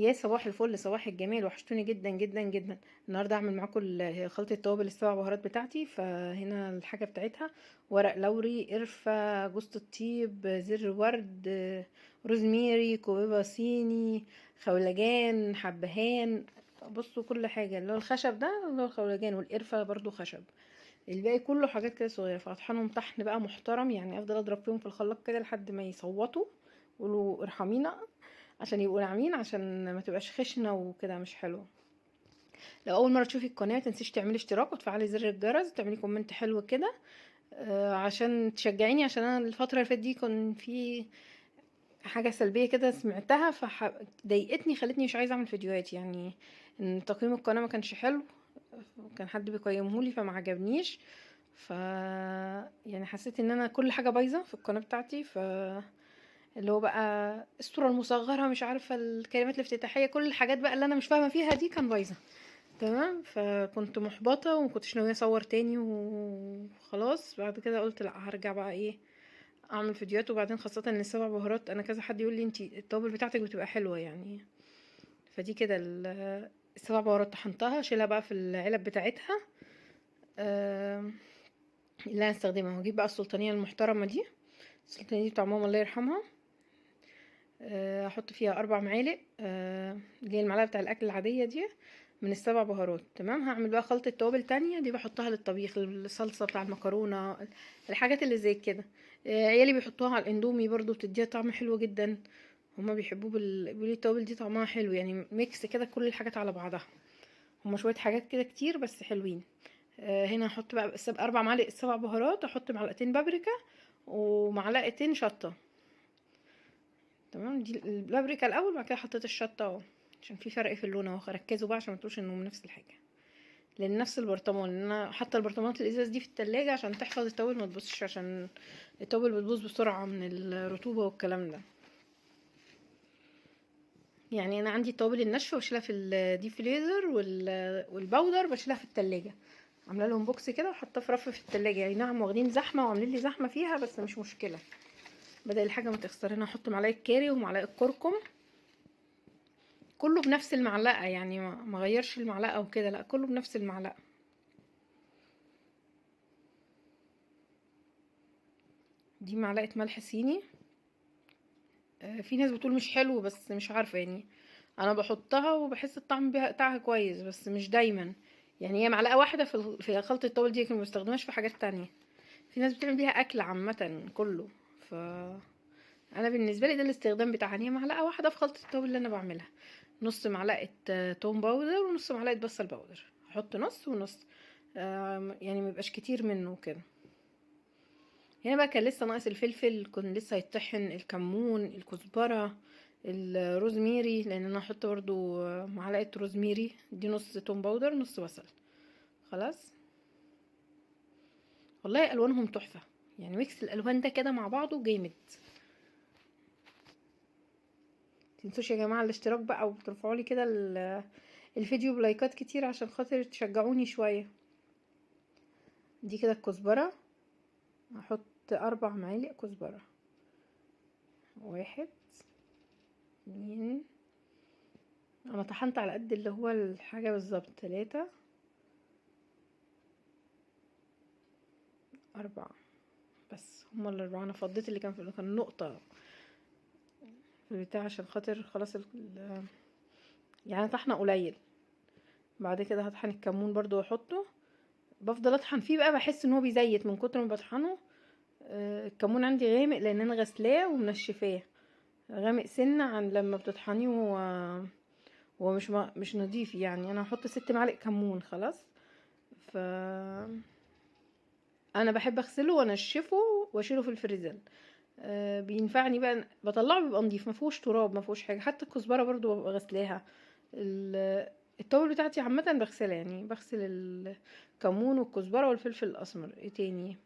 يا صباح الفل، صباح الجمال، وحشتوني جدا جدا جدا. النهارده هعمل معاكم خلطه التوابل السبع بهارات بتاعتي. فهنا الحاجه بتاعتها: ورق لوري، قرفه، جوز الطيب، زر ورد، روزميري، كوبيبه صيني، خولجان، حبهان. بصوا كل حاجه، اللي هو الخشب ده اللي هو الخولجان، والقرفه برضو خشب. الباقي كله حاجات كده صغيره. فاطحنهم طحن بقى محترم، يعني افضل اضرب فيهم في الخلاط كده لحد ما يصوتوا، يقولوا ارحمينا، عشان يبقوا ناعمين، عشان ما تبقاش خشنه وكده مش حلوه. لو اول مره تشوفي القناه متنسيش تعملي اشتراك وتفعلي زر الجرس وتعملي كومنت حلو كده، عشان تشجعيني. عشان انا الفتره اللي فاتت دي كان في حاجه سلبيه كده سمعتها ضايقتني، خلتني مش عايزه اعمل فيديوهات. يعني ان تقييم القناه ما كانش حلو، كان حد بيقيمهولي فما عجبنيش. ف يعني حسيت ان انا كل حاجه بايظه في القناه بتاعتي. اللي هو بقى الصورة المصغرة، مش عارفة الكلمات الافتتاحية، كل الحاجات بقى اللي انا مش فاهمة فيها دي كان بايظة تمام. فكنت محبطة ومكنتش ناوية اصور تاني وخلاص. بعد كده قلت لا، هرجع بقى ايه، اعمل فيديوهات. وبعدين خاصة ان السبع بهارات، انا كذا حد يقول لي انتي التوابل بتاعتك بتبقى حلوة يعني. فدي كده السبع بهارات طحنتها، شيلها بقى في العلب بتاعتها. اللي انا هستخدمها، واجيب بقى السلطانية المحترمة دي. السلطانية دي بتاع ماما الله يرحمها. احط فيها 4 معالق، اللي هي المعلقه بتاع الاكل العاديه دي، من السبع بهارات. تمام. هعمل بقى خلطه توابل تانية، دي بحطها للطبيخ، الصلصه بتاع المكرونه، الحاجات اللي زي كده. عيالي بيحطوها على الاندومي برضو، بتديها طعم حلو جدا. هما بيحبوه بيقولوا التوابل دي طعمها حلو، يعني ميكس كده كل الحاجات على بعضها. هما شويه حاجات كده كتير بس حلوين. هنا هحط بقى 4 معالق السبع بهارات، احط معلقتين بابريكا ومعلقتين شطه. تمام. دي البابريكا الاول، بعد كده حطيت الشطه اهو، عشان في فرق في اللون اهو. ركزوا بقى عشان ما تقولوش انهم نفس الحاجه، لان نفس البرطمان. لان انا حاطه البرطمانات الازاز دي في التلاجة عشان تحفظ التوابل ما تبوظش، عشان التوابل بتبوظ بسرعه من الرطوبه والكلام ده. يعني انا عندي التوابل الناشفه بشيلها في الديب فريزر، والباودر بشيلها في التلاجة. عامله لهم بوكس كده وحاطاه في رف في التلاجة. يعني نعم، واخدين زحمه وعاملين لي زحمه فيها، بس مش مشكله، بدل الحاجه ما تخسر. هنا احط معلقه كاري ومعلقه كركم، كله بنفس المعلقة، يعني ما غيرش المعلقة وكده، لا كله بنفس المعلقة. دي معلقة ملح صيني. في ناس بتقول مش حلو، بس مش عارفة يعني. انا بحطها وبحس الطعم بتاعها كويس، بس مش دايما. يعني هي معلقة واحدة في خلطة الطاول دي، لكن ما بستخدمهاش في حاجات تانية. في ناس بتعمل بيها اكل عامة كله. ف انا بالنسبة لي ده الاستخدام بتاعها، هي معلقة واحدة في خلطة الطاول اللي انا بعملها. نص معلقة توم باودر ونص معلقة بصل باودر، احط نص ونص. يعني ميبقاش كتير منه كده. هنا بقى كان لسه ناقص الفلفل، كان لسه هيتطحن الكمون، الكزبرة، الروزميري، لان انا هحط برضو معلقة روزميري. دي نص توم باودر نص بصل. خلاص. والله الوانهم تحفة، يعني ميكس الالوان ده كده مع بعضه جامد. متنسوش يا جماعة الاشتراك بقى، وترفعوا لي كده الفيديو بلايكات كتير عشان خاطر تشجعوني شوية. دي كده الكزبرة، هحط 4 معالق كزبرة. 1 2، انا طحنت على قد اللي هو الحاجة بالظبط. 3 4، بس هما ال4. انا فضيت اللي كان في كان نقطة في البتاع، عشان خاطر خلاص يعني طحنة قليل. بعد كده هطحن الكمون برضو واحطه. بفضل اطحن فيه بقى، بحس ان هو بيزيت من كتر ما بطحنه. الكمون عندي غامق لان انا غسلاه ومنشفاه، غامق سنة عن لما بتطحنيه. هو مش نضيف يعني. انا هحط 6 معالق كمون خلاص. ف انا بحب اغسله وانشفه واشيله في الفريزر. بينفعني بقى، بطلعه بيبقى نضيف، ما فيهوش تراب، ما فيهوش حاجه. حتى الكزبره برضو ببقى غسلاها. التوابل بتاعتي عامه بغسلها، يعني بغسل الكمون والكزبره والفلفل الاسمر. ايه تاني؟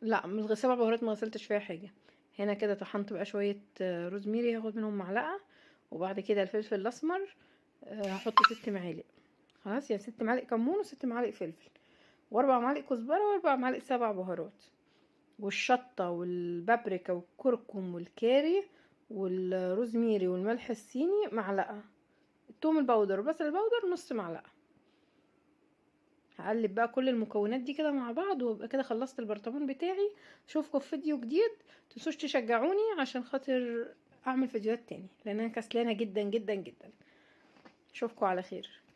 لا، من 7 بهارات ما غسلتش فيها حاجه. هنا كده طحنت بقى شويه روزميري، هاخد منهم معلقه. وبعد كده الفلفل الاسمر، هحط 6 معالق. خلاص، يعني 6 معالق كمون و6 معالق فلفل، و4 معالق كزبره، و4 معالق 7 بهارات، والشطة والبابريكا والكركم والكاري والروزميري والملح الصيني معلقة، التوم البودر والبصل البودر نص معلقة. هقلب بقى كل المكونات دي كده مع بعض، وابقى كده خلصت البرطمان بتاعي. اشوفكم في فيديو جديد، متنسوش تشجعوني عشان خاطر اعمل فيديوهات تاني، لان انا كسلانة جدا جدا جدا. اشوفكم على خير.